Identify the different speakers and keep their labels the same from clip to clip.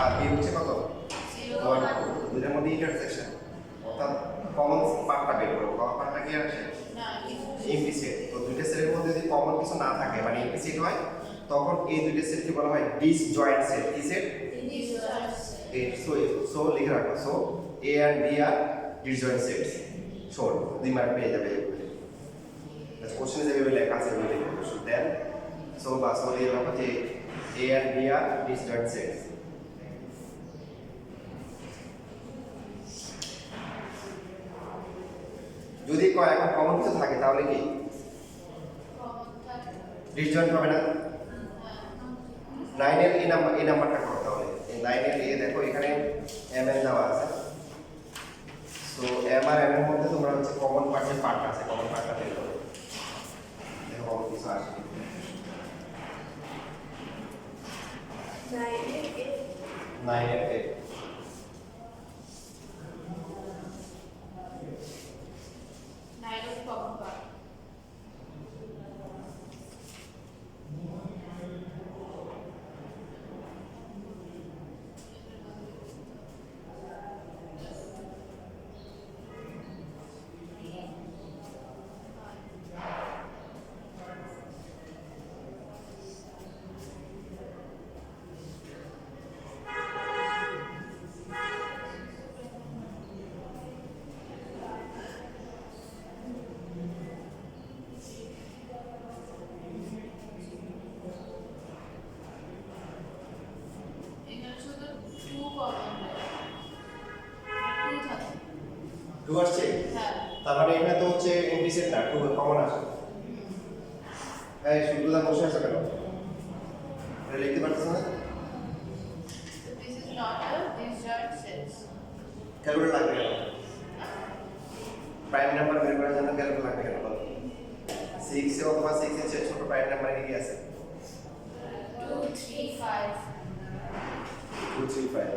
Speaker 1: আর B হচ্ছে কত
Speaker 2: 1
Speaker 1: 1 2 দুইটার মধ্যে ইন্টারসেকশন অর্থাৎ কমন পার্টটা বের করব কমন পার্টটা কি আসে
Speaker 2: না
Speaker 1: ইমপ্লিসিট তো দুইটা সেটের মধ্যে যদি কমন কিছু না থাকে মানে ইমপ্লিসিট হয় তখন এই দুইটা সেটকে বলা হয় ডিসজয়েন্ট সেট কি সেট সো লিখে রাখো so A and B are disjoint sets show 2 mark পেয়ে যাবে কোশ্চেনে যেভাবে লেখা আছে ওই লিখে সো দেন সো বাস দিয়ে রাখো যে A and B are disjoint sets যদি কয় এখন কমন কিছু থাকে তাহলে কি ডিসজয়েন্ট হবে না 9 এর এই নাম্বারটা করো তাহলে এই 9 এর এই দেখো এখানে m n দেওয়া আছে সো m আর n এর মধ্যে তোমরা হচ্ছে কমন পার্ট যে পার্ট আছে কমন পার্টটা বের করো দেখো কমন কিছু আসে 9 এর a টু আসছে তার মানে এখানে তো হচ্ছে ইমপ্লিসিট না টু কমন আছে এই শুধুদা বসে আছে কেন এটা লিখতে পারতেছ না ক্যালকুলেটর লাগবে কেন প্রাইম নাম্বার বের করার জন্য ক্যালকুলেটর লাগবে কেন বলো 6 এ অথবা 6 এর চেয়ে ছোট প্রাইম নাম্বার কি আছে 235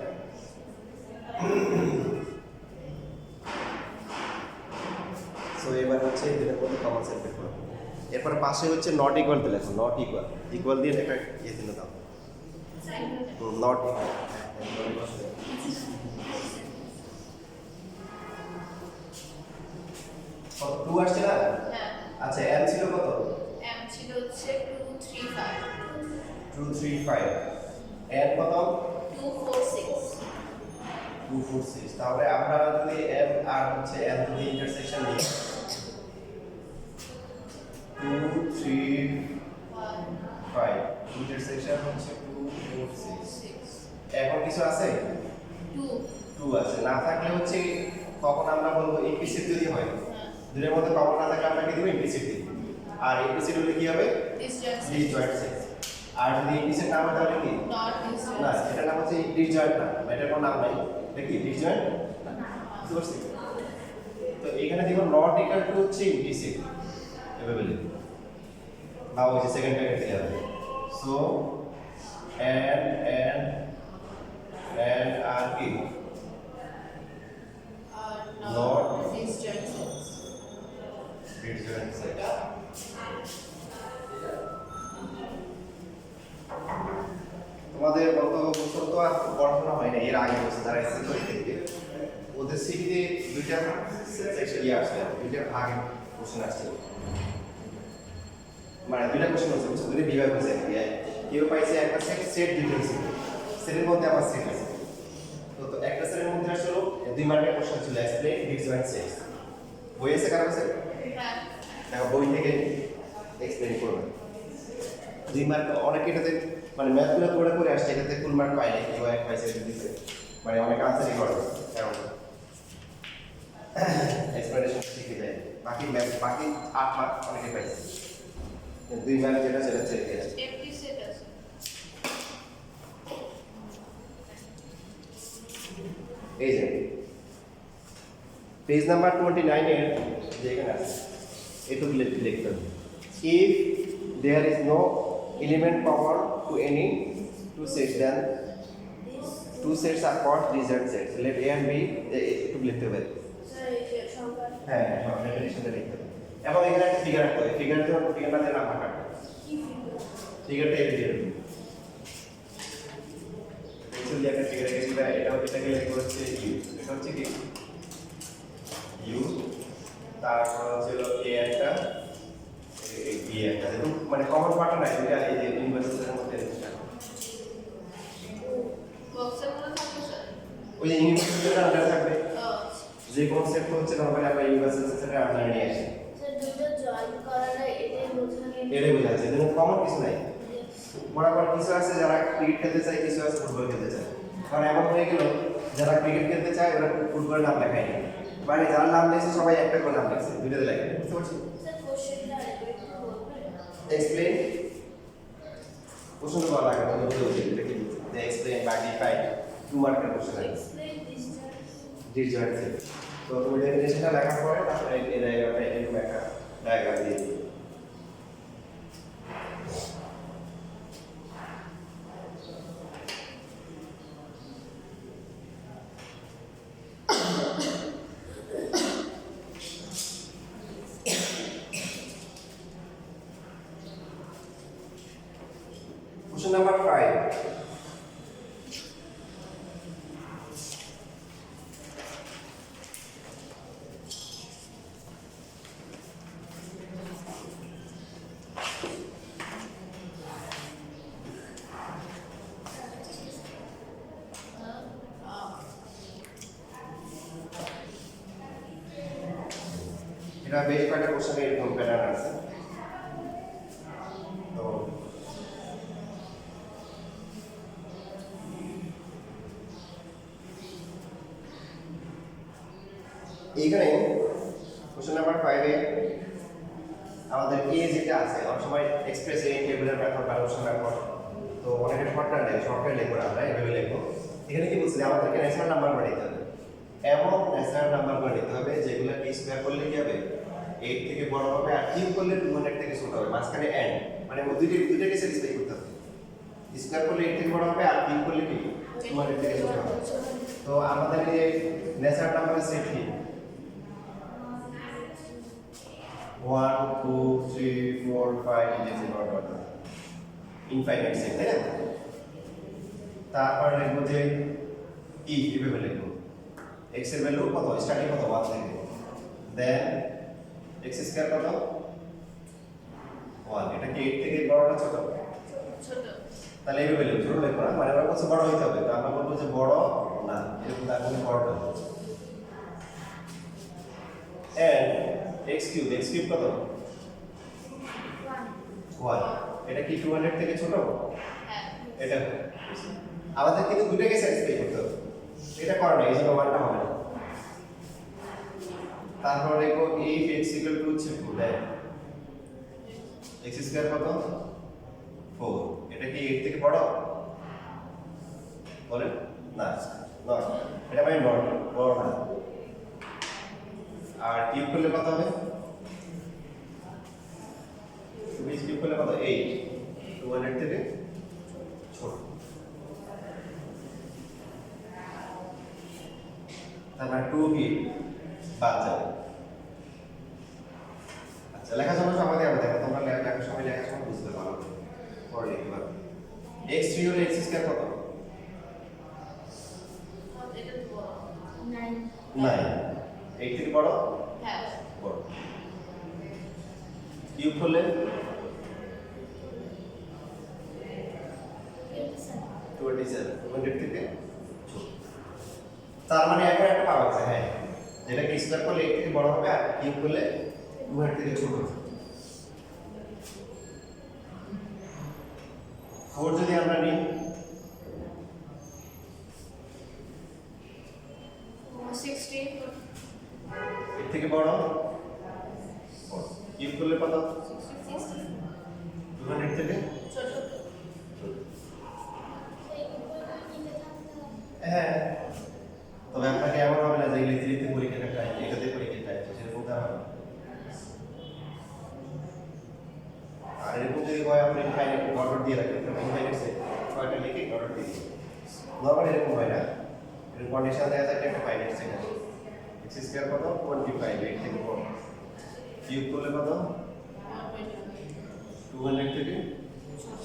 Speaker 1: সো এবার হচ্ছে এদের মধ্যে কমন সেট বের করো এরপরে পাশে হচ্ছে নট ইকুয়াল দিলে লেখো নট ইকুয়াল ইকুয়াল দিয়ে একটা ইয়ে দিলে দাও নট ইকুয়াল কত 2 আসছে না আচ্ছা m ছিল কত
Speaker 2: m ছিল হচ্ছে
Speaker 1: 235 n কত 246 তাহলে আমরা যদি m আর হচ্ছে n যদি ইন্টারসেকশন নিই 235 ইন্টারসেকশন হচ্ছে 246 এখন কিছু আছে 2 আছে না থাকলে হচ্ছে তখন আমরা বলবো ইমপ্লিসিট যদি হয় দুইয়ের মধ্যে কমন না থাকলে আমরা কি দেব ইমপ্লিসিট দেব আর ইমপ্লিসিট হলে কি হবে ডিসজয়েন্ট সেট আর যদি ইমপ্লিসিট না হয় তাহলে কি না এটা নাম হচ্ছে ডিসজয়েন্ট না এটার কোনো নাম নাই দেখি ডিসজয়েন্ট বুঝতে তো এখানে দেখো নট ইকুয়াল টু হচ্ছে ইমপ্লিসিট এভাবে লিখো বা ওই যে সেকেন্ড ব্র্যাকেট দিয়ে হবে সো and আর কি not disjoint set তোমাদের গত বছর তো আর পড়াশোনা হয় না এর আগে বছর যারা এসএসসি করে দেখবে ওদের সিটিতে দুইটা সেকশন ইয়ে আসছে দুইটা ভাগে কোশ্চেন আসছে মানে দুইটা কোশ্চেন হচ্ছে বুঝছো দুইটা বিভাগ হয়েছে কেউ পাইছে একটা সেট দুইটা হয়েছে সেটের মধ্যে আবার সেট আছে তো একটা সেটের মধ্যে আসলে 2 মার্কের কোশ্চেন ছিল এক্সপ্লেইন ডিসজয়েন্ট সেটস বই আছে কারো কাছে দেখো বই থেকে এক্সপ্লেইন করবে 2 মার্ক অনেকে এটাতে মানে ম্যাথগুলো তোমরা করে আসছে এটাতে ফুল মার্ক পাইলে কেউ এক পাইছে দিতে মানে অনেক আনসারই করে কারণ এক্সপ্লেনেশন শিখে যায় বাকি 8 মার্ক অনেকে পাইছে 2 মার্ক যেটা সেটা চেক আছে
Speaker 2: এমটি সেট আছে
Speaker 1: এই যে পেজ নাম্বার 29 এর যেখানে আছে এটুকু লিখতে হবে if there is no element common to any two sets then two sets are called disjoint sets let a and b এটুকু লিখতে হবে হ্যাঁ হ্যাঁ ডেফিনিশনটা লিখতে হবে এখন এখানে একটা ফিগার রাখতে হবে ফিগারের জন্য ফিগারটাতে নাম্বার কাটবে ফিগারটা এই দিয়ে যে একটা ঠিক রেখেছি এটাকে লিখবো হচ্ছে ইউ, এটা হচ্ছে কি ইউ, তারপর হচ্ছে এ একটা বি একটা, দেখুন মানে কমন পার্টটা নাই এটা এই যে ইউনিভার্সালের মধ্যে
Speaker 2: বক্সের মধ্যে থাকবে স্যার।
Speaker 1: ওই যে ইউনিভার্সালের আন্ডারে থাকবে
Speaker 2: ও
Speaker 1: যে কনসেপ্ট হচ্ছে নরমালি আমরা ইউনিভার্সাল সেটের আন্ডারে নিয়ে আসি,
Speaker 3: স্যার দুটো জয়েন করাটা এটাই বোঝানো।
Speaker 1: এটাই বোঝাচ্ছে দেখুন কমন কিছু নাই। বরাবর কিছু আছে যারা ক্রিকেট খেলতে চায়, কিছু আছে ফুটবল খেলতে চায়, কারণ এমন হয়ে গেল যারা ক্রিকেট খেলতে চায় ওরা ফুটবলের নাম লেখায় না, মানে যার নাম লিখছে সবাই একটা করে নাম লিখছে, দুইটাতে লেখে, বুঝতে পারছি?
Speaker 3: স্যার কোশ্চেনটা আরেকবার একটু বলবেন?
Speaker 1: এক্সপ্লেন প্রশ্ন করা লাগে না, বুঝতে হচ্ছে এটা কি যে এক্সপ্লেন বা ডিফাইন 2 মার্কের কোশ্চেন আছে
Speaker 3: এক্সপ্লেইন ডিসটেন্স।
Speaker 1: ডিসজয়েন্ট। তো তুমি ডেফিনেশনটা লেখার পরে তারপরে এই জায়গাটা এরকম একটা ডায়াগ্রাম দিয়ে দিই। Question number 5. এটা বেশ কয়েকটা কোশ্চেনে এরকম প্যাটার্ন আছে। তো এইখানে কোশ্চেন নাম্বার 5 এ আমাদের এ যেটা আছে অনেক সময় এক্সপ্রেস এ টেবিলের মেথড ভ্যালুয়েশন মেথড, তো অনেকে শর্টকাট লাগে, শর্টকাট লিখবো আমরা এভাবে লিখবো। এখানে কি বলছি আমাদেরকে ন্যাচারাল নাম্বার করে নিতে হবে, এমন ন্যাচারাল নাম্বার করে নিতে হবে যেগুলো টি স্কয়ার করলে কি হবে 8 থেকে বড় হবে, আর কিউব করলে 200 থেকে ছোট হবে, মাঝখানে এন্ড মানে দুইটাকে স্যাটিসফাই করতে হবে। স্কয়ার করলে 8 থেকে বড় হবে আর কিউব করলে কি 200 থেকে ছোট হবে। তো আমাদের এই ন্যাচারাল নাম্বারের সেট কি 1 2 3 4 5 ইত্যাদি ডট ইনফাইনাইট সেট, তাই না? তারপর লিখবো যে ই এভাবে লিখবো x এর ভ্যালু কত, স্টার্টিং কত 1 থেকে, দেন x স্কয়ার কত 1, এটা কি 8 থেকে বড় না ছোট?
Speaker 2: ছোট।
Speaker 1: তাহলে এইভাবে লিখবো, ছোট লিখবো না, মানে ওরা বলছে বড় হইতে হবে, তো আমরা বলবো যে বড় না, এরকম তাহলে বড় হবে। এন্ড x কিউব কত 1, এটা কি 200 থেকে ছোট?
Speaker 2: হ্যাঁ।
Speaker 1: এটা আমাদের কিন্তু দুটোকে স্যাটিসফাই করতে হবে, এটা করে না, এই জন্য 1টা হবে না। তারপর লিখবো if x equal to হচ্ছে 2, দেন x স্কয়ার কত 4, এটা কি 8 থেকে বড় বলেন? না নট, এটা মানে নট বড় না। আর কিউব করলে কত হবে, 2 কিউব করলে কত 8, 200 থেকে ছোট। তারপর 2 কি বাদ যাবে। আচ্ছা লেখার সময় সবাই দেখাবো, দেখো তোমরা লেখার সময় বুঝতে পারো, পরে লিখতে পারবে। x3 হলে x স্কয়ার কত?
Speaker 2: এটা তো বড়।
Speaker 3: 9
Speaker 1: 8 থেকে বড়
Speaker 2: হ্যাঁ।
Speaker 1: বড়। কিউব করলে 27, 200 থেকে ছোট। তার মানে এখন একটা পাওয়া গেছে, হ্যাঁ, যেটা কি স্কয়ার করলে 8 থেকে বড় হবে আর কিউব করলে 200 থেকে ছোট হবে। 4 যদি আমরা নিই
Speaker 2: 16
Speaker 1: এর থেকে বড় কিউব করলে কত 200 থেকে
Speaker 2: ছোট।
Speaker 1: হ্যাঁ। তবে আপনাকে এমন হবে না যে লিখতে লিখতে পরীক্ষাটা টাইম, এটাতে পরীক্ষার টাইম সেরকম তো হবে না। আর এরকম যদি হয় আপনি ফাইনাল অর্ডার দিয়ে রাখেন, ইনফাইনাইট সেট ছয়টা লিখে অর্ডার দিয়ে দিন। নরমালি এরকম হয় না, এরকম কন্ডিশন দেওয়া থাকে একটা ফাইনাইট সেট আছে, এক্স স্কয়ার কত 25, 8 থেকে বড়, কিউব করলে কত 200 থেকে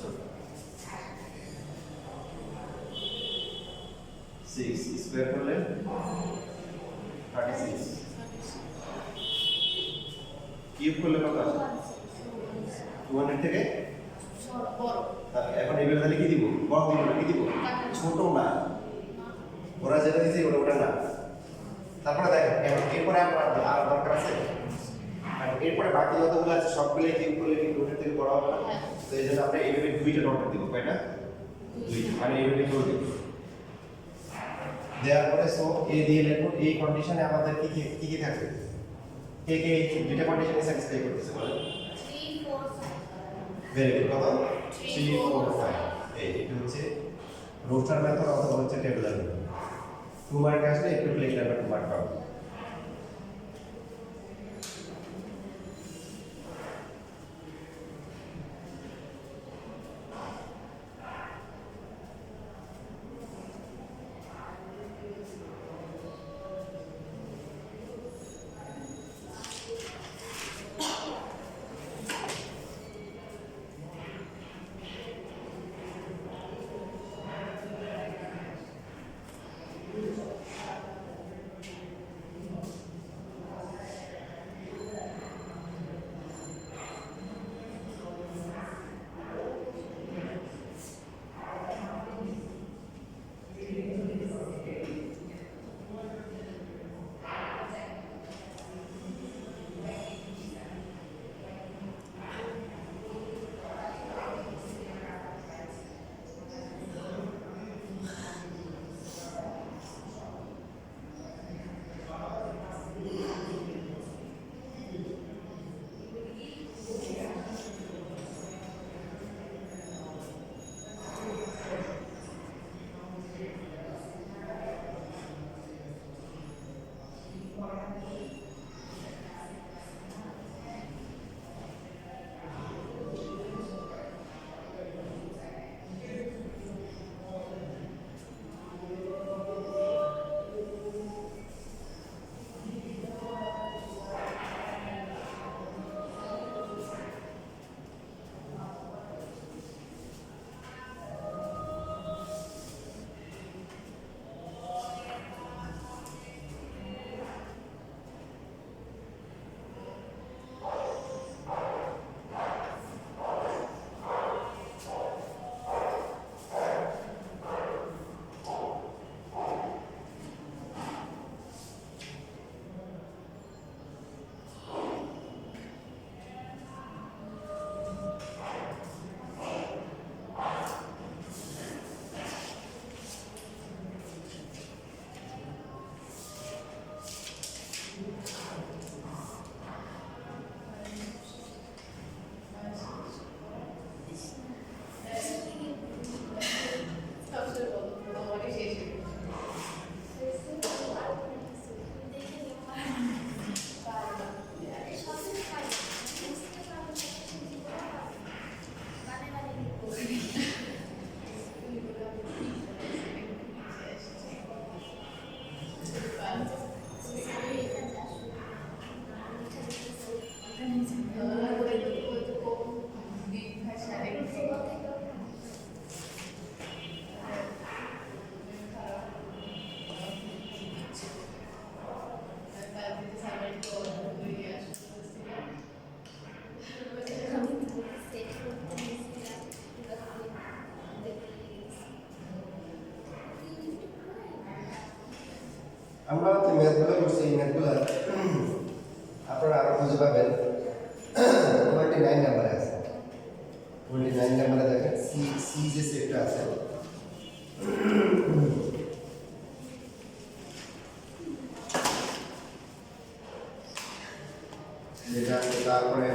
Speaker 1: ছোট। 6 স্কয়ার করলে 36 কিউব করলে কত আসে 200 থেকে
Speaker 2: বড়
Speaker 1: এখন এই বেলা তাহলে কি দিব বড় গুলো কি দিব ছোট না ওরা যেটা দিছে ওটা না তারপরে দেখেন এখন এরপরে আমরা আর দরকার আছে আর এরপরে বাকি যতগুলো আছে সবগুলো কিউব করলে কি ওটার থেকে বড় হবে না
Speaker 2: হ্যাঁ।
Speaker 1: তো এই জন্য আমরা এইভাবে দুইটা ডট দিব কয়টা দুইটা মানে এইভাবে করে দিব দেওয়ার পরে সো এ দিয়ে লিখব এই কন্ডিশনে আমাদের কি কি থাকবে কে কে এই দুইটা কন্ডিশনে স্যাটিসফাই করতেছে বলেন
Speaker 3: 3 4 5
Speaker 1: ভেরি গুড কত
Speaker 2: 3,
Speaker 1: 3 4 5 এই এটা হচ্ছে রোস্টার মেথড অথবা হচ্ছে টেবুলার মেথড 2 মার্ক আসলে একটু প্লেট নাম্বার 2 মার্ক পাবো আমরা যে ম্যাথগুলো করছি এই ম্যাথগুলো আপনারা আরো বুঝে পাবেন 29 নম্বরে আছে 29 নম্বরে দেখেন সি যে সেটটা আছে যেটা তারপরে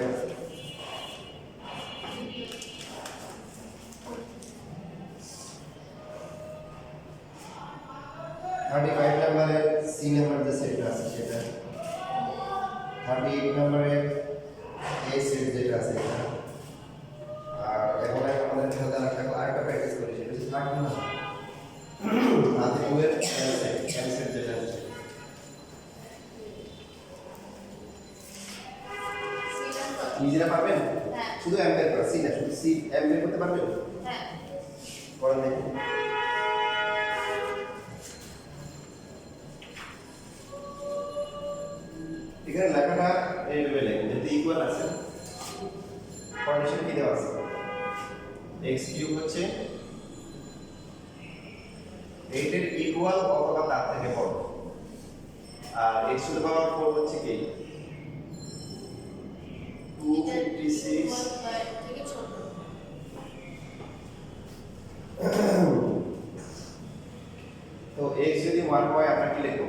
Speaker 1: 35 নম্বরে সি নাম্বার যে সেটটা আছে সেটা 38 নম্বরে এই সেট যেটা আছে এটা আর এখন আমাদের খেলা রাখবো আরেকটা প্র্যাকটিস করি সেটা হচ্ছে 30 না হাতে ওয়ের এল সেট যেটা আছে নিজেরা পারবেন
Speaker 2: হ্যাঁ।
Speaker 1: শুধু এম বের করা সি না শুধু সি এম বের করতে পারবেন
Speaker 2: হ্যাঁ
Speaker 1: করেন দেখুন এখানে লেখাটা এইভাবে লেখেন যেহেতু ইকুয়াল আছে কন্ডিশন কি দেওয়া আছে x কিউব হচ্ছে 8 এর ইকুয়াল অথবা তার থেকে বড় আর x টু দ্য পাওয়ার 4 হচ্ছে কি 256
Speaker 2: থেকে ছোট।
Speaker 1: তো x যদি 1 হয় আমরা কি লিখব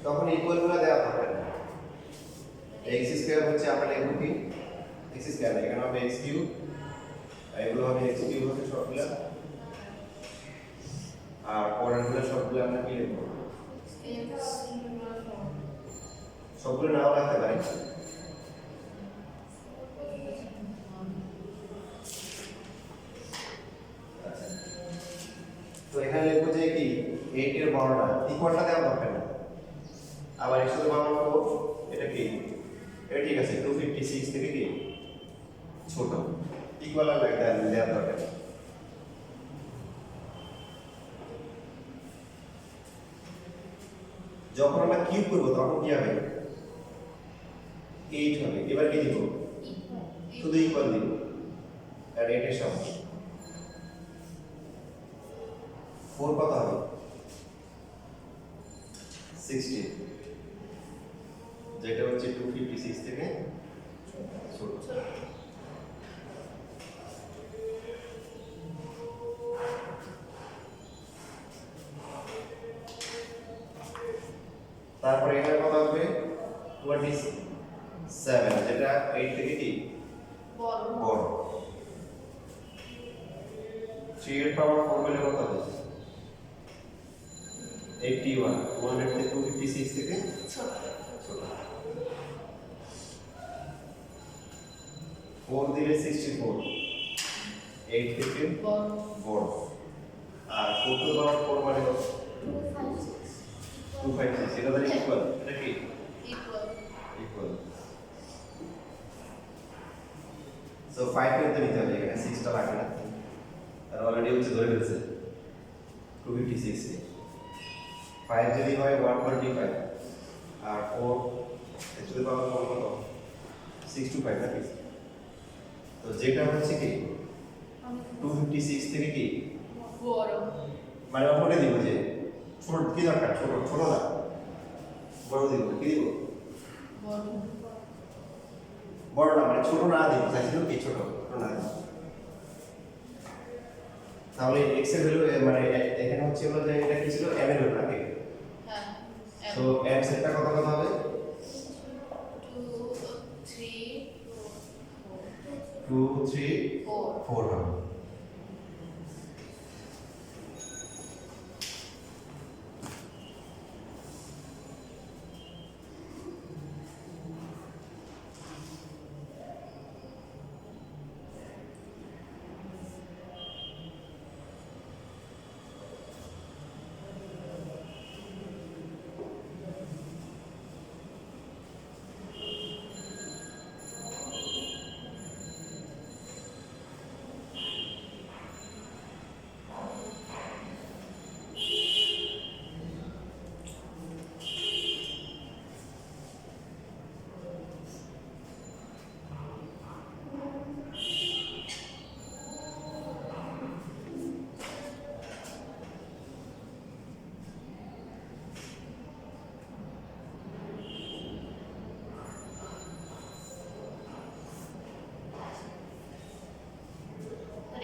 Speaker 1: তখন ইকুয়াল গুলো দেওয়া হবে x স্কয়ার হচ্ছে আমরা লিখব কি x স্কয়ার এখানে হবে x কিউব আর এগুলো হবে x কিউব হচ্ছে সবগুলো আর পরেরগুলো সবগুলো আমরা কি লিখব সবগুলো নাও রাখতে পারি তো এখানে লিখব যে কি 8 এর বড়টা ইকুয়ালটা দেওয়া দরকার না আবার x টু দ্য পাওয়ার 4 এটা কি এটা ঠিক আছে 256 থেকে কি ছোট ইকুয়াল আর দেওয়া দরকার যখন আমরা কিউব করব তখন কি হবে 8 হবে এবার কি দিব শুধু ইকুয়াল দিব আর 8 এর সমান 4 কত হবে 60 যেটা হচ্ছে 256 থেকে ছোট তারপরে এখানে কত হবে 27 যেটা 8 থেকে কি বড় 3 এর পাওয়ার 4 হলে কত হবে 81 100 থেকে 256 থেকে
Speaker 2: ছোট।
Speaker 1: ছোট 4 দিলে 64 8 থেকে বড় আর 4 টু পাওয়ার 4 মানে কত 256 এটা ধরে ইকুয়াল এটা কি ইকুয়াল সো 5 করতে নিতে হবে এখানে 6 টা লাগবে না আর অলরেডি হচ্ছে ধরে ফেলছে 256 কে 5 যদি হয় 125 আর 4 এর টু পাওয়ার 4 কত 625 নাকি তো যেটা হচ্ছে কি 256 থেকে কি
Speaker 2: বড়
Speaker 1: মানে ওপরে দিব যে ছোট কি দরকার ছোট ছোট না বড় দিব কি দিব বড় না মানে ছোট না দিব চাইছিল কি ছোট না দিব তাহলে x এর ভ্যালু মানে এখানে হচ্ছে হলো যে এটা কি ছিল m এর ভ্যালু নাকি
Speaker 2: হ্যাঁ
Speaker 1: সো m সেটটা কত কত হবে 2 3 4 হবে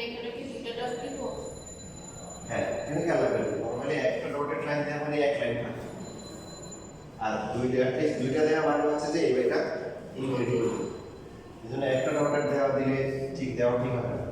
Speaker 2: এখানে কি দুইটা ডট দিব
Speaker 1: হ্যাঁ এখানে কি আলাদা নরমালি একটা ডটেড লাইন দেওয়া মানে এক লাইন থাকে আর দুইটা দেওয়া মানে হচ্ছে যে এটা ইনক্রেডিবল এজন্য একটা ডটেড দেওয়া দিলে ঠিক দেওয়া ঠিক হবে না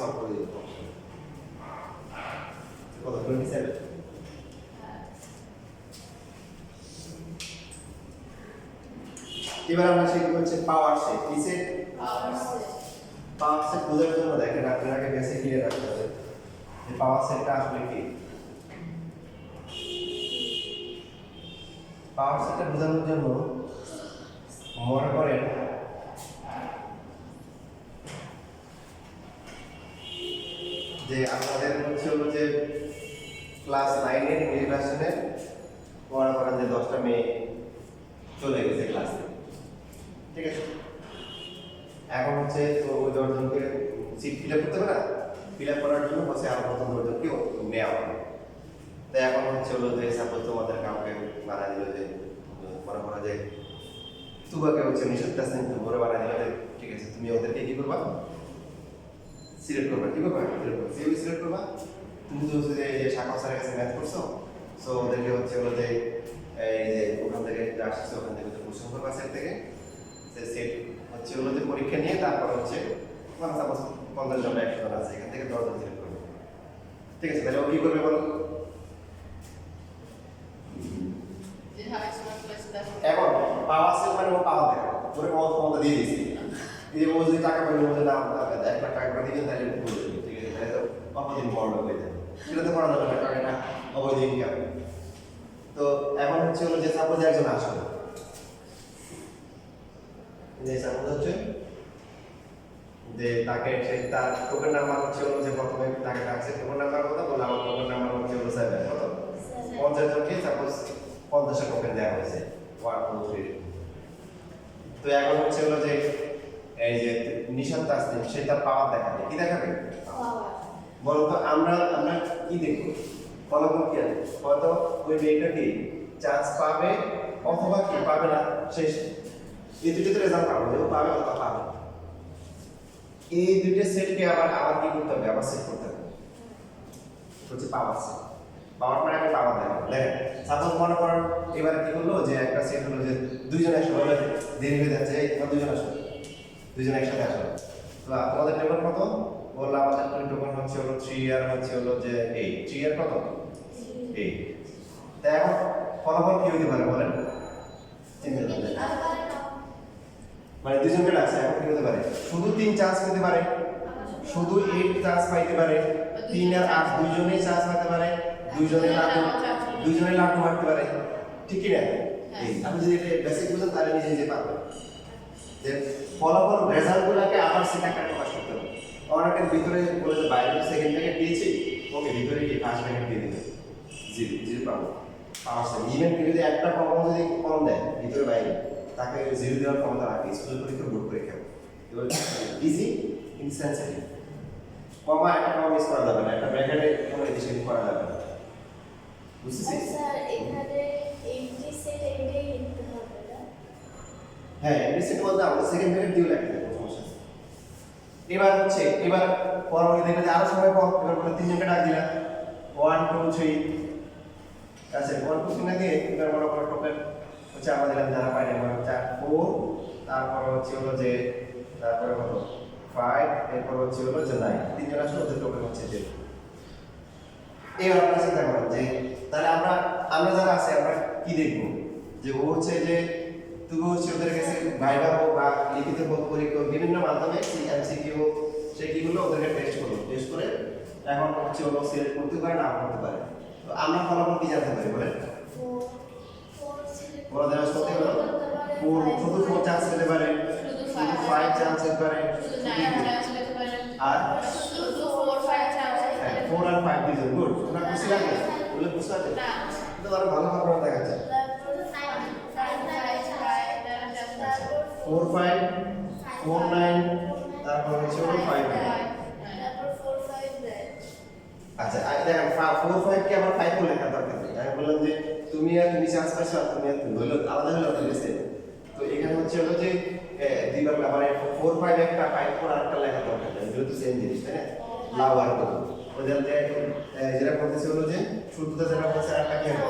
Speaker 1: সলভ করে দিতে হবে কত 27 এবার আমরা শিখব হচ্ছে পাওয়ার সেট কি সেট পাওয়ার সেট বোঝার জন্য দেখেন আপনাকে বেসিক ক্লিয়ার রাখতে হবে যে পাওয়ার সেটটা আসলে কি পাওয়ার সেটটা বোঝানোর জন্য মনে করেন যে আমাদের হচ্ছে হলো যে ক্লাস 9 এর নির্বাচনে পড়া করার যে 10টা মেয়ে চলে গেছে ক্লাসে ঠিক আছে এখন হচ্ছে তো ওই 10 জনকে সিট ফিল আপ করতে হবে না ফিল আপ করার জন্য হচ্ছে আর প্রথম 10 জনকে নেওয়া হবে তো এখন হচ্ছে হলো যে সাপোজ তোমাদের কাউকে বানা দিল যে মনে করা যে তুবাকে হচ্ছে নিষেধ আসেন তোমরা বানা দিল যে ঠিক আছে তুমি ওদেরকে কি করবা সিলেক্ট করবা কি করবা সিলেক্ট করবা তুমি তো হচ্ছে যে শাখা স্যারের কাছে ম্যাথ করছো সো ওদেরকে হচ্ছে হলো যে এই যে ওখান থেকে আসছে ওখান থেকে প্রশ্ন করবা সেট থেকে সেট হচ্ছে হলো যে পরীক্ষা নিয়ে তারপর হচ্ছে মানে সাপোজ 50 জন 100 জন আছে এখান থেকে 10 জন সিলেক্ট করবে ঠিক আছে তাহলে ও কি করবে বলো এখন পাওয়ার সেট মানে ও পাওয়ার দেয় ওরে ক্ষমতা দিয়ে দিয়েছি এই ও যদি টাকা পাবে ওদের নাম 1 লাখ টাকা করে দিবেন তাহলে বলে দেবে ঠিক আছে তাহলে তো কতদিন বড় হয়ে যাবে সেটা তো করা যাবে না কারণ এটা অবৈধ ইনকাম তো এখন হচ্ছে হলো যে সাপোজ একজন আসলো যে সাপোজ হচ্ছে যে তাকে সে তার টোকেন নাম্বার হচ্ছে হলো যে প্রথমে তাকে ডাকছে টোকেন নাম্বার কত বলে আমার টোকেন নাম্বার হচ্ছে হলো 7 কত 50 জনকে সাপোজ 50 টোকেন দেওয়া হয়েছে 1 2 3 তো এখন হচ্ছে হলো যে এই যে নিশান তাসনিম সে তার পাওয়ার দেখাবে কি দেখাবে বলো তো আমরা কি দেখব ফলাফল কি আছে হয়তো ওই মেয়েটা কি চান্স পাবে অথবা কি পাবে না শেষ এই দুটোতে রেজাল্ট পাবো যে ও পাবে অথবা পাবে এই দুটো সেটকে আবার কি করতে হবে আবার সেট করতে হবে হচ্ছে পাওয়ার সেট পাওয়ার মানে আমি পাওয়ার দেখাবো দেখেন সাপোজ মনে করেন এবারে কি হলো যে একটা সেট হলো যে দুইজন একসাথে দেরি হয়ে যাচ্ছে এই তোমার দুইজন একসাথে আসলো তো তোমাদের টেবিল কত বললাম আমাদের টোকেন হচ্ছে হলো 3 আর হচ্ছে হলো যে 8 3 আর কত 8 তো এখন ফলাফল কি হতে পারে বলেন মানে দুইজনকে ডাকছে এখন কি হতে পারে শুধু 3 চান্স পেতে পারে শুধু 8 চান্স পাইতে পারে 3 আর 8 দুইজনেই চান্স পেতে পারে দুইজনে লাড্ডু মারতে পারে ঠিক কি না এই আপনি যদি এটা বেসিক বুঝেন তাহলে নিজে নিজে পারবেন যে ফলাফল রেজাল্টগুলোকে আবার সেটা প্রকাশ করতে হবে অনেকের ভিতরে বলে যে বাইরে সেকেন্ড ব্র্যাকেট দিয়েছি ওকে ভিতরে কি ফার্স্ট ব্র্যাকেট দিয়ে দিবে জিরো পাবো পাওয়ার সেট ইভেন যদি একটা প্রবলেম যদি কম দেয় ভিতরে বাইরে তাকে জিরো দেওয়ার ক্ষমতা রাখে স্কুলের পরীক্ষা বোর্ড পরীক্ষা এবার ইজি ইনসেন্সিটিভ কমা একটা কমা মিস করা যাবে না একটা ব্র্যাকেটে কোনো এডিশন করা যাবে না বুঝতেছি
Speaker 3: স্যার এখানে 80 সেট এটাই লিখতে হবে না
Speaker 1: হ্যাঁ এডিশন বলতে আমরা সেকেন্ড ব্র্যাকেট দিও লাগবে সমস্যা এবার পরবর্তী দেখলে যে আরো সময় কম এবার বলে তিনজনকে ডাক দিলাম 1 2 3 আচ্ছা 1 2 3 না দিয়ে এবার বড় বড় টোকেন হচ্ছে আমরা দিলাম যারা পাই না 4 তারপর হচ্ছে হলো যে তারপরে কত 5 এরপর হচ্ছে হলো যে 9 তিনজন আসলে ওদের টোকেন হচ্ছে যে এবার আমরা চিন্তা করেন যে তাহলে আমরা যারা আছে আমরা কি দেখব যে ও হচ্ছে যে তুমি হচ্ছে ওদের কাছে ভাইবা হোক বা লিখিত হোক পরীক্ষা বিভিন্ন মাধ্যমে এমসিকিউ সে কিগুলো ওদেরকে টেস্ট করে এখন হচ্ছে ওরা সিলেক্ট করতে পারে না করতে পারে তো আমরা ফলাফল কি জানতে পারি বলেন ওরা যারা করতে পারে 4 শুধু 4 চান্স পেতে পারে শুধু 5 চান্স পেতে পারে
Speaker 2: শুধু 9 চান্স পেতে পারে
Speaker 1: আর
Speaker 2: শুধু 4 5 চান্স
Speaker 1: 4 আর 5 দিয়েছেন গুড তোমরা খুশি লাগে বলে বুঝতে পারছো
Speaker 2: না
Speaker 1: তো আর ভালো ভাবে দেখা যায় 4 5 4 9 তারপর হচ্ছে 5 আচ্ছা দেখেন 4 5 কে আবার 5 করে লেখা দরকার নেই আমি বললাম যে তুমি চান্স পাইছো আর তুমি হলো আলাদা হলো ঠিক তো এখানে হচ্ছে হলো যে দুইবার মানে 4 5 একটা 5 4 আরেকটা লেখা দরকার নেই এগুলো তো সেম জিনিস তাই না লাভ আর কত ওদের যে যেটা বলতেছে হলো যে শুদ্ধতা যেটা বলছে আরেকটা কি হবে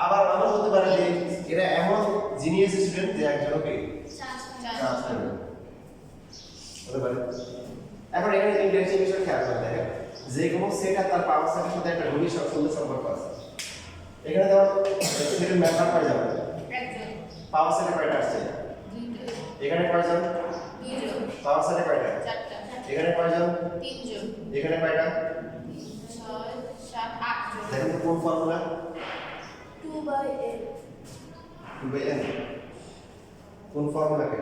Speaker 1: আবার হতে পারে যে এরা এমন জিনিয়াস স্টুডেন্ট যে একজনকে চান্স পাবে হতে পারে এখন এখানে ইন্টারেস্টিং বিষয় খেয়াল করে দেখেন যে কোনো সেট আর তার পাওয়ার সেটের সাথে একটা ঘড়ির সঙ্গে সম্পর্ক আছে এখানে ধর সেটের মেম্বার কয় যাবে
Speaker 2: একজন
Speaker 1: পাওয়ার সেটে কয়টা আসছে
Speaker 2: দুইজন
Speaker 1: এখানে কয়জন
Speaker 2: দুইজন
Speaker 1: পাওয়ার সেটে কয়টা
Speaker 2: চারটা
Speaker 1: এখানে কয়জন
Speaker 2: তিনজন
Speaker 1: এখানে কয়টা
Speaker 2: 6 7 8 জন
Speaker 1: দেখেন তো কোন ফর্মুলা
Speaker 3: 2/n
Speaker 1: 2/n কোন ফর্মুলাকে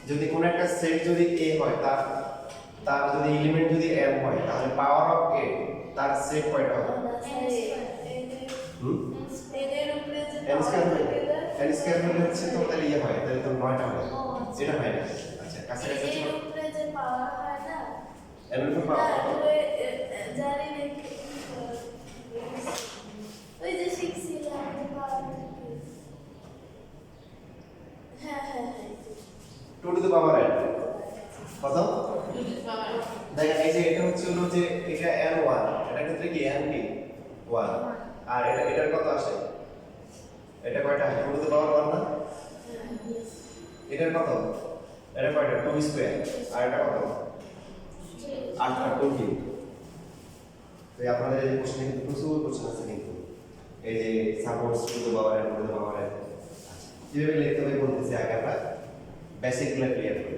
Speaker 1: যদি কোন একটা সেট যদি a হয় তার তার যদি এলিমেন্ট যদি m হয় তাহলে পাওয়ার অফ a তার সেট কয়টা হবে হুম
Speaker 3: এর উপরে যে
Speaker 1: n স্কয়ার n স্কয়ার হলে হচ্ছে তো তাহলে ইয়ে হয় তাহলে তো 9টা হয় এটা হয় না আচ্ছা কাছাকাছি ছিল
Speaker 3: এর উপরে যে পাওয়ার হয় না
Speaker 1: n এর উপর পাওয়ার
Speaker 3: জানি না ওই যে শিখছিলাম যে পাওয়ার হ্যাঁ হ্যাঁ হ্যাঁ
Speaker 1: 2 টু দ্য পাওয়ার n কত
Speaker 2: দুইজন পাওয়ার
Speaker 1: দেখেন এই যে এটা হচ্ছে হলো যে এটা n1 এটা ক্ষেত্রে কি n কি 1 আর এটার কত আসে এটা কয়টা 2 টু দ্য পাওয়ার 1 না এটার কত এটা কয়টা 2 স্কয়ার আর এটা কত 8টা 2 কিউব তো আপনাদের এই প্রশ্নে কিন্তু প্রচুর প্রশ্ন আছে কিন্তু এই যে supports to the power n to the power n কিভাবে লিখতে হবে বলতেছি আগে আমরা বেসিকগুলো ক্লিয়ার করি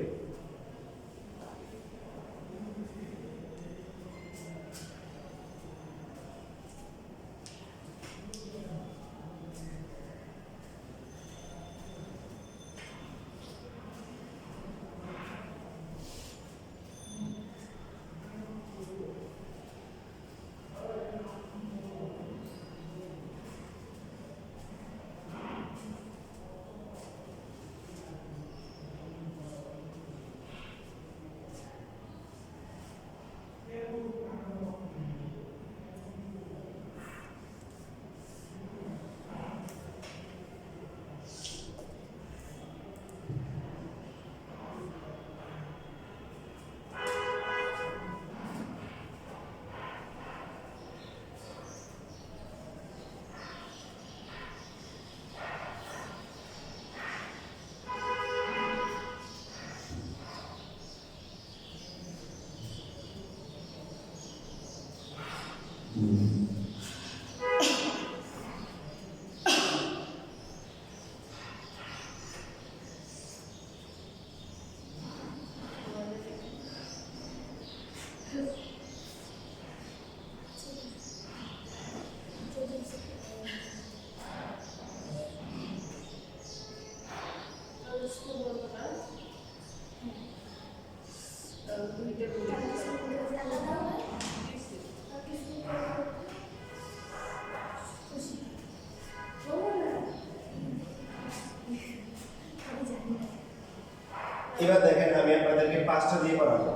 Speaker 1: এবার দেখেন আমি আপনাদেরকে 5টা দিয়ে করাবো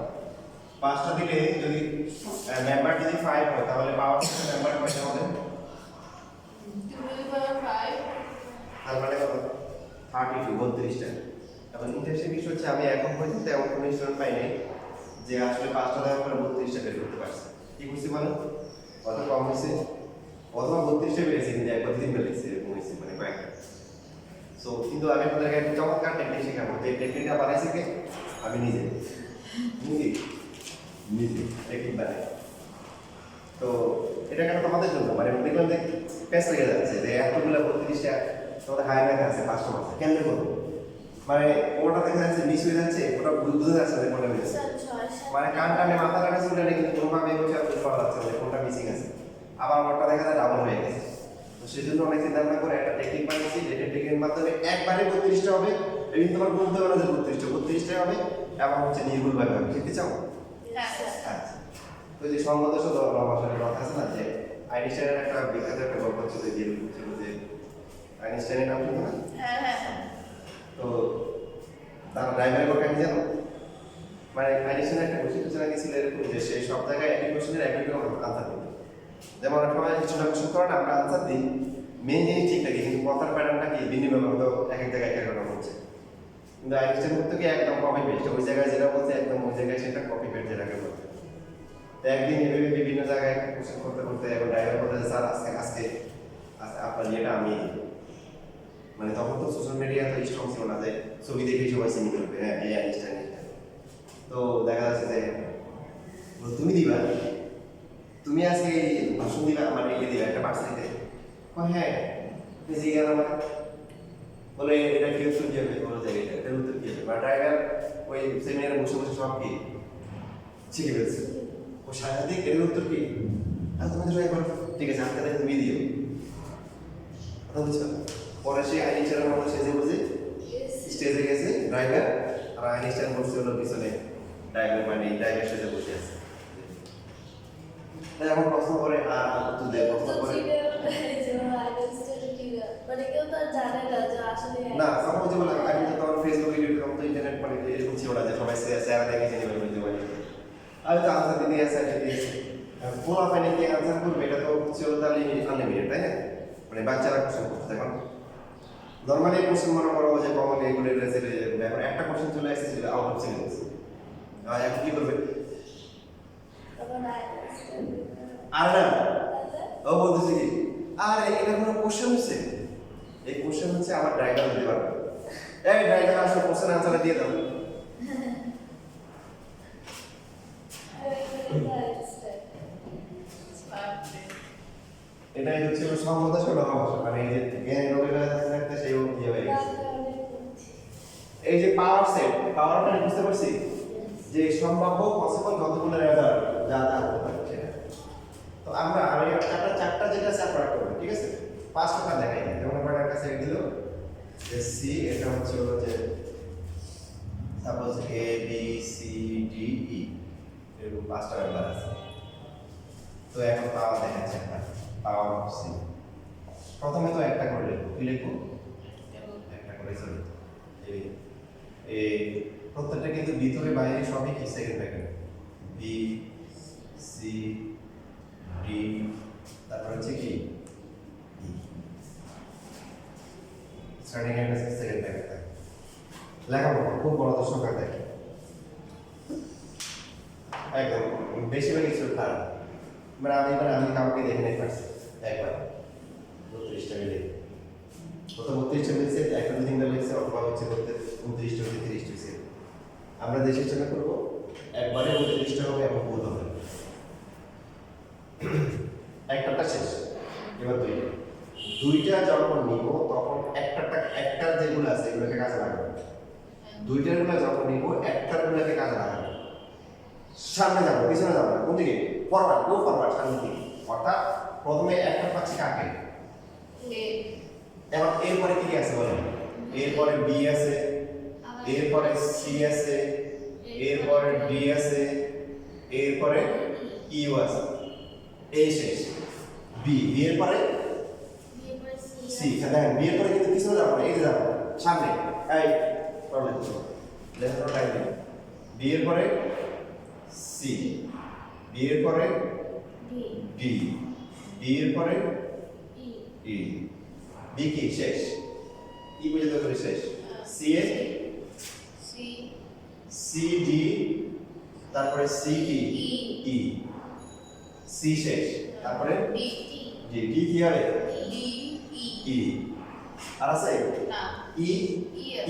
Speaker 1: 5টা দিলে যদি মেম্বার যদি 5 হয় তাহলে পাওয়ার সেটের মেম্বার কয়টা হবে
Speaker 2: 2 to the power 5
Speaker 1: তার মানে কত 32 32টা এখন ইন্টারেস্টিং বিষয় হচ্ছে আমি এখন পর্যন্ত এমন কোনো স্টুডেন্ট পাই নাই যে আসলে 5টা দেওয়ার পরে 32টা বের করতে পারছে কি বুঝতে পারো কত কম হয়েছে অথবা 32টা বেড়েছে কিন্তু একবার দিন বেড়েছে এরকম হয়েছে মানে কয়েকটা সো কিন্তু আমি আপনাদেরকে একটা চমৎকার টেকনিক শেখাবো যে টেকনিকটা বানাইছে কে আমি নিজে নিজে টেকনিক বানাই তো এটা কেন তোমাদের জন্য মানে দেখলাম যে পেস লেগে যাচ্ছে যে এতগুলো 32টা তোমাদের হাই র্যাঙ্ক আছে 5টা আছে কেন করবো মানে ওটা দেখা যাচ্ছে মিস হয়ে যাচ্ছে ওটা বুঝতে যাচ্ছে যে কোনটা মিস মানে কানটা আমি মাথা লাগাচ্ছি ওটা কিন্তু কোনোভাবে হচ্ছে আর বুঝতে পারা যাচ্ছে যে কোনটা মিসিং আছে আবার ওটা দেখা যায় ডাবল হয়ে গেছে তো সেই জন্য অনেক চিন্তা ভাবনা করে একটা টেকনিক বানিয়েছি যে টেকনিকের মাধ্যমে একবারে 32টা হবে এবং তোমার বলতে পারো যে 32টা হবে এবং হচ্ছে নির্ভুলভাবে হবে শিখতে চাও
Speaker 2: হ্যাঁ
Speaker 1: আচ্ছা তো যে সঙ্গদোষ ভাষার কথা আছে না যে আইনস্টাইনের একটা বিখ্যাত একটা গল্প ছিল যে ছিল যে আইনস্টাইনের নাম শুনো না
Speaker 2: হ্যাঁ হ্যাঁ
Speaker 1: তো তার ড্রাইভারের কথা কি জানো মানে আইনস্টাইনের একটা বৈশিষ্ট্য নাকি ছিল এরকম যে সে সব জায়গায় একই কোশ্চেনের একই রকম আনসার দিত যেমন অনেক সময় কিছু না কিছু করে না আমরা আনসার দিই মেন জিনিস ঠিক থাকে কিন্তু কথার প্যাটার্নটা কি বিনিময় হতো এক এক জায়গায় এক এক রকম হচ্ছে কিন্তু আইনস্টাইন করতে কি একদম কপি পেস্ট ওই জায়গায় যেটা বলছে একদম ওই জায়গায় সেটা কপি পেস্ট যেটাকে বলছে তো একদিন এভাবে বিভিন্ন জায়গায় কোশ্চেন করতে করতে এখন ড্রাইভার বলতে স্যার আজকে আজকে আপনার ইয়েটা আমি মানে তখন তো সোশ্যাল মিডিয়া তো স্ট্রং ছিল না যে ছবি দেখেই সবাই চিনি করবে হ্যাঁ এই আইনস্টাইন তো দেখা যাচ্ছে যে দিবা তুমি আজকে ভাষণ দিবা মানে ইয়ে দিবা একটা ভার্সিটিতে হ্যাঁ বুঝি গেল আমার বলে এটা কি উত্তর কি হবে বলে যায় এটা উত্তর কি হবে বা ড্রাইভার ওই সেমিনারে বসে বসে সব কি শিখে ফেলছে ও সাংঘাতিক এর উত্তর কি আর তুমি ট্রাই করো ঠিক আছে আমাকে তাহলে তুমি দিও কথা বুঝছো পরে সে আইনস্টাইনের মতো সেজে বুঝে স্টেজে গেছে ড্রাইভার আর আইনস্টাইন বসে হলো পিছনে ড্রাইভার মানে ড্রাইভার সেজে বসে আছে তাই এখন প্রশ্ন করে আর উত্তর দেয় প্রশ্ন করে
Speaker 3: মানে কেউ তো আর জানে না যে আসলে
Speaker 1: না আমার যে বলে আমি তো তখন ফেসবুক ইউটিউব তো ইন্টারনেট মানে এরকম ছিল না যে সবাই শেয়ার দেখে জেনে বলতে পারি আমি তো আনসার দিতে অ্যান্সার দিয়েছি ফুল অফ এনে কি আনসার করবে এটা তো হচ্ছে তাহলে আনলিমিটেড তাই না মানে বাচ্চারা কোশ্চেন করছে এখন নরমালি কোশ্চেন মনে করো যে কমন এগুলো রেজাল্ট এখন একটা কোশ্চেন চলে আসছে আউট অফ সিলেবাস এখন কি করবে
Speaker 3: তখন
Speaker 1: আর না ও বলতেছে কি আর এটা কোনো কোশ্চেন হচ্ছে এই কোশ্চেন হচ্ছে আমার ড্রাইভার দিতে পারবে এই ড্রাইভার আসলে কোশ্চেন আনসার দিয়ে দাও এটাই হচ্ছে সম্মত শোনা ভাষা মানে এই যে জ্ঞান রবিরা থাকতে সেই দিয়ে হয়ে গেছে এই যে পাওয়ার সেট পাওয়ারটা বুঝতে পারছি যে সম্ভাব্য পসিবল যতগুলো রেজাল্ট যা যা হতে পারে সেটা তো আমরা আমি চারটা যেটা সেপারেট করব ঠিক আছে পাঁচটা দেখাই যেমন আমরা একটা সেট দিল যে সি এটা হচ্ছে হলো যে suppose A B C D E এরকম পাঁচটা নাম্বার আছে তো এখন পাওয়ার দেখাচ্ছে আমরা পাওয়ার অফ সি প্রথমে তো একটা করে লিখব কি লিখব একটা করে সরি এই প্রত্যেকটা কিন্তু ভিতরে বাইরে সবই কি second bracket B C D তারপর হচ্ছে কি ই স্টার্টিং এর সেকেন্ড ব্র্যাকেট থাকে লেখাপড়া খুব বড় তো সংখ্যা থাকে একদম বেশিরভাগ কিছু খারাপ আমি কাউকে দেখে নিতে পারছি একবার 32টা মিলে কত 32টা মিলছে একটা 2-3টা লিখছে অথবা হচ্ছে 29টা 30টা হচ্ছে আমরা যে সিস্টেমে করব একবারে 32টা হবে এবং ভুল হবে একটা শেষ এবার দুইটা যখন নিব তখন একটা যেগুলো আছে এগুলোকে কাজে লাগাবো দুইটার গুলো যখন নিব একটার গুলোকে কাজে লাগাবো সামনে যাবো পিছনে যাবো না কোন দিকে ফরওয়ার্ড গো ফরওয়ার্ড সামনের দিকে অর্থাৎ প্রথমে একটা পাচ্ছি কাকে এবার এরপরে কি আছে বলেন এরপরে বি আছে এরপরে সি আছে এরপরে ডি আছে এরপরে ইউ আছে এই শেষ বি এর পরে সি দেখেন বি এর পরে কিন্তু পিছনে যাবো না এই যে যাবো সামনে এই প্রবলেম লেখার টাইম নেই বি এর পরে সি বি এর পরে ডি ডি এর পরে ই বি কি শেষ ই পর্যন্ত করে শেষ সি এ সি ডি তারপরে সি কি ই সি শেষ তারপরে ডি ডি কি হবে ই আর আছে ই